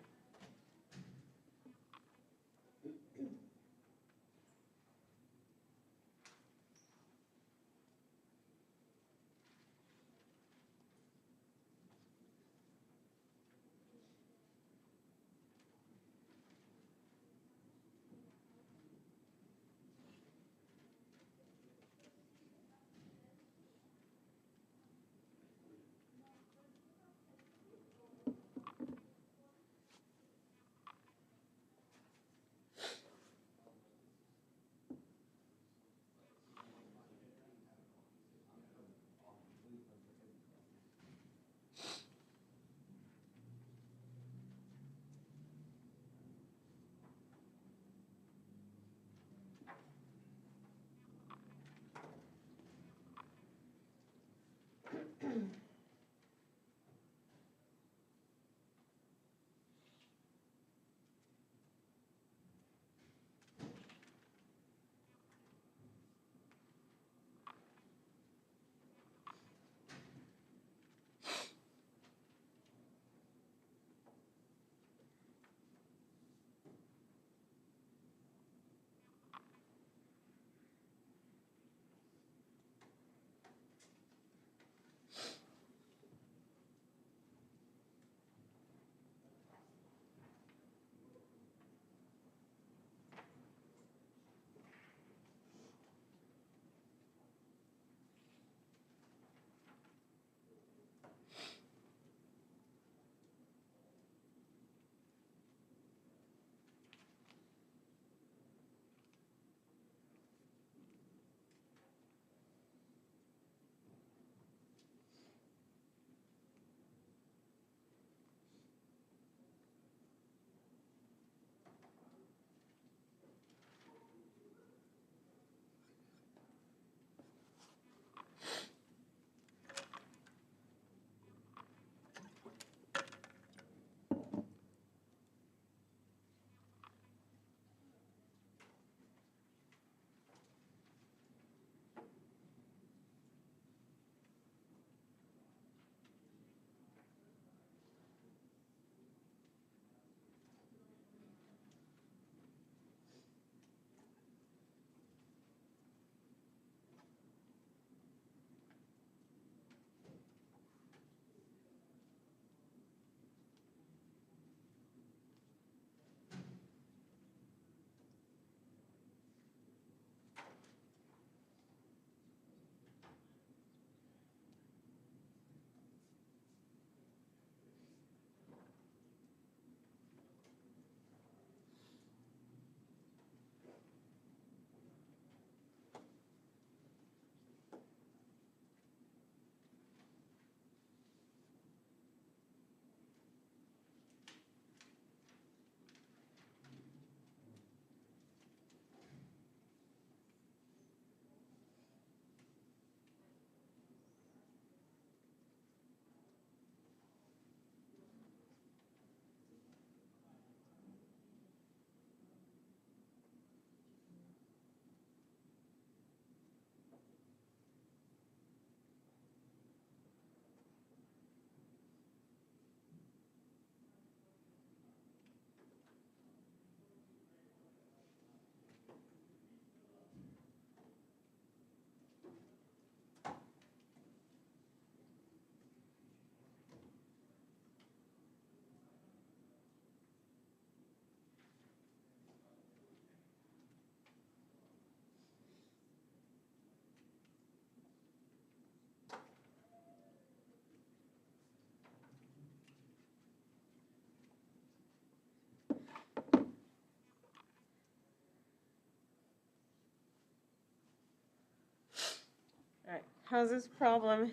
how's this problem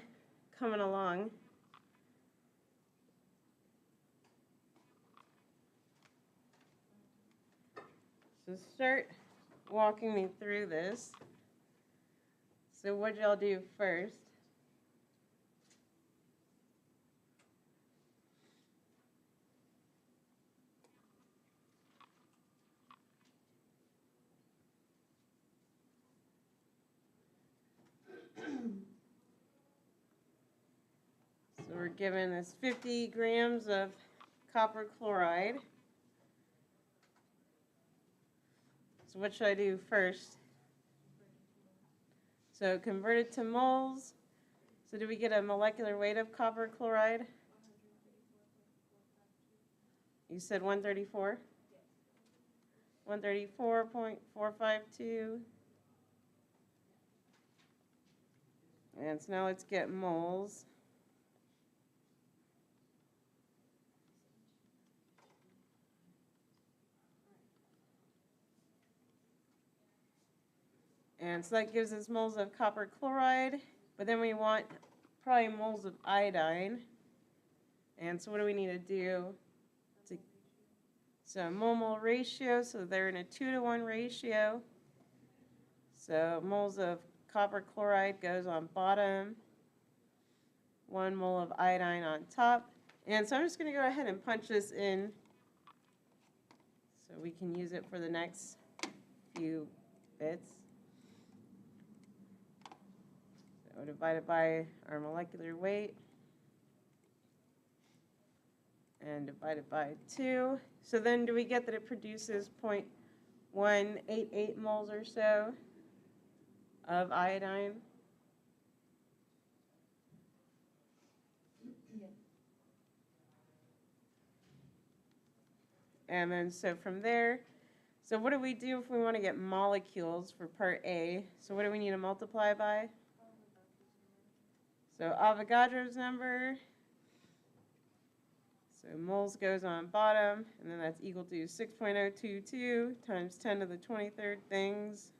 coming along? So start walking me through this. So what'd y'all do first? So we're given this 50 grams of copper chloride. So what should I do first? So convert it to moles. So do we get a molecular weight of copper chloride? You said 134? 134.452. And so now let's get moles. And so that gives us moles of copper chloride, but then we want probably moles of iodine. And so what do we need to do? So mole ratio, so they're in a 2-to-1 ratio. So moles of copper chloride goes on bottom, 1 mole of iodine on top. And so I'm just going to go ahead and punch this in so we can use it for the next few bits. So divided by our molecular weight and divided by 2. So then do we get that it produces 0.188 moles or so of iodine? And then so from there, so what do we do if we want to get molecules for part A? So what do we need to multiply by? So Avogadro's number. So moles goes on bottom, and then that's equal to 6.022 times 10 to the 23rd things.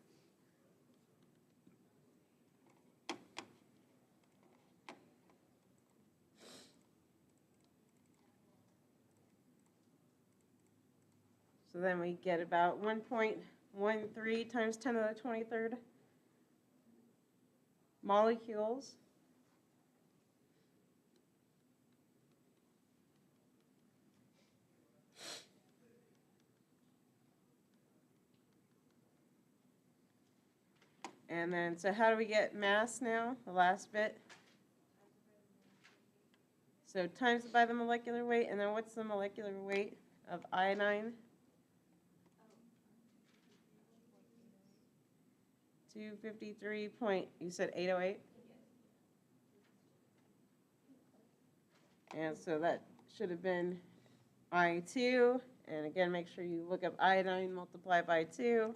So then we get about 1.13 times 10 to the 23rd molecules. And then, so how do we get mass now, the last bit? So times it by the molecular weight, and then what's the molecular weight of iodine? 253 point, you said 808? And so that should have been I2. And again, make sure you look up iodine, multiply by 2.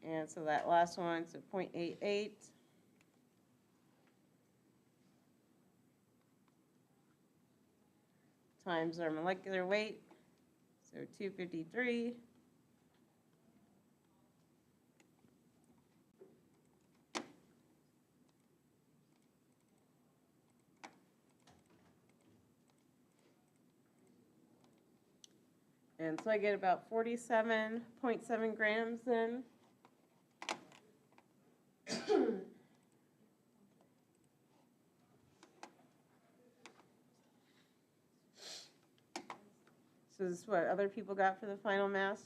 And so that last one, so 0.88. Times our molecular weight, so 253. And so I get about 47.7 grams then. So this is what other people got for the final mass?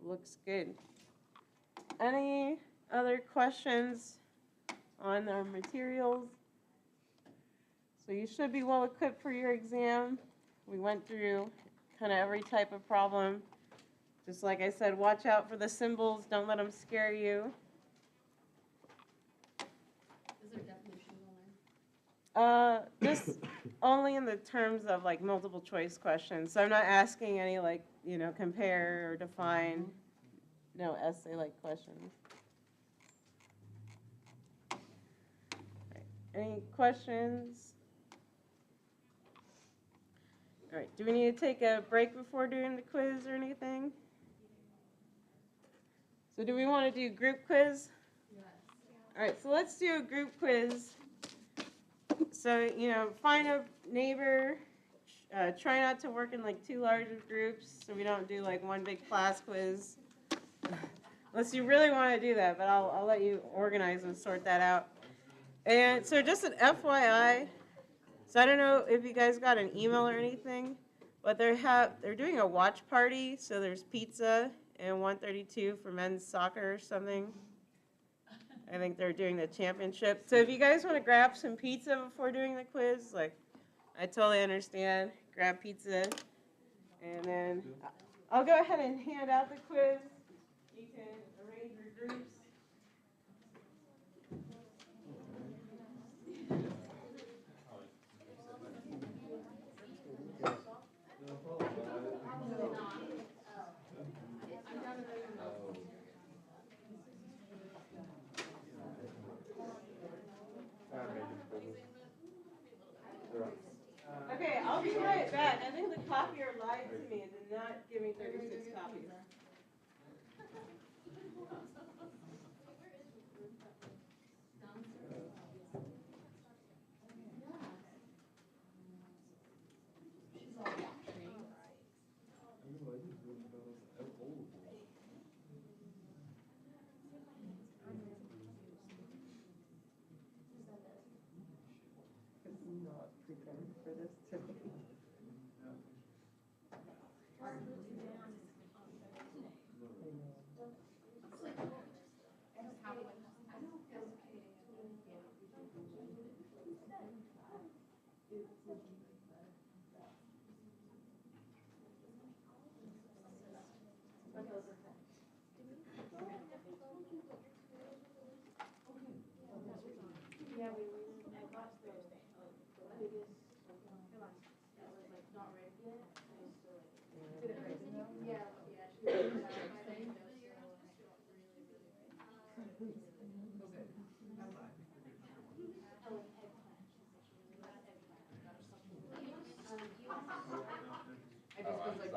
Looks good. Any other questions on our materials? So you should be well equipped for your exam. We went through kind of every type of problem. Just like I said, watch out for the symbols. Don't let them scare you. Is there definitions on there? Just only in the terms of like multiple choice questions. So I'm not asking any like, compare or define. No essay-like questions. Right. Any questions? All right, do we need to take a break before doing the quiz or anything? So do we want to do group quiz? Yes. All right, so let's do a group quiz. So, find a neighbor, try not to work in like too large of groups so we don't do like one big class quiz. Unless you really want to do that, but I'll let you organize and sort that out. And so just an FYI, so I don't know if you guys got an email or anything, but they're doing a watch party, so there's pizza and 132 for men's soccer or something. I think they're doing the championship. So if you guys want to grab some pizza before doing the quiz, like, I totally understand. Grab pizza. And then I'll go ahead and hand out the quiz. You can arrange your groups. Okay, I'll be right back. I think the copier lied to me and did not give me 36 copies. She's all watching. Not prepared for this today.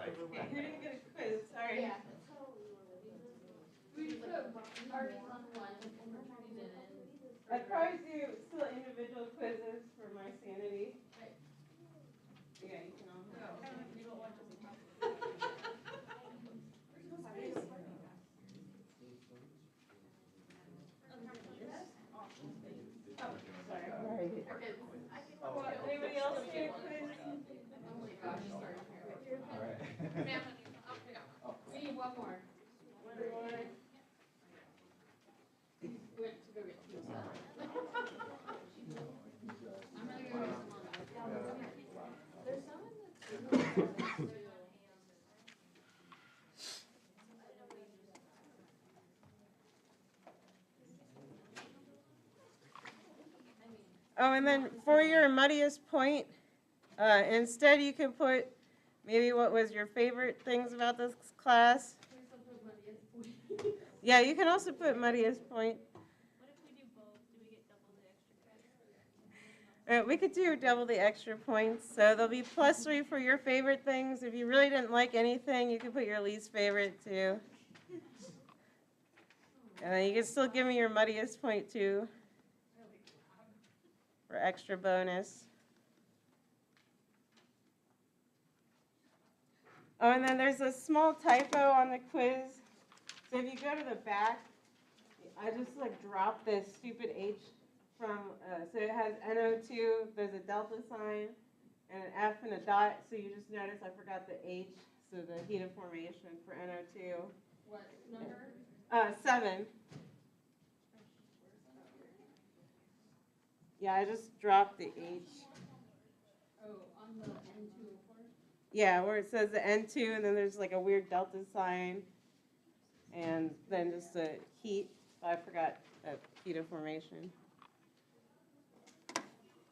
Okay, who didn't get a quiz? Sorry. Yeah. We took parties on one, opportunities in. I'd probably do still individual quizzes for my sanity. Yeah, you can all. Sorry. Well, anybody else get a quiz? Oh my gosh, sorry. All right. We need one more. One more. We went to go get pizza. I'm gonna go get some on. There's someone that's. Oh, and then for your muddiest point, instead you can put maybe what was your favorite things about this class. Yeah, you can also put muddiest point. What if we do both? Do we get double the extra credit? We could do double the extra points. So there'll be +3 for your favorite things. If you really didn't like anything, you can put your least favorite too. And then you can still give me your muddiest point too. For extra bonus. Oh, and then there's a small typo on the quiz. So if you go to the back, I just like dropped this stupid H from, so it has NO2, there's a delta sign, and an F and a dot, so you just notice I forgot the H, so the heat of formation for NO2. What number? 7. Yeah, I just dropped the H. Oh, on the N204? Yeah, where it says the N2, and then there's like a weird delta sign, and then just a heat. I forgot that heat of formation.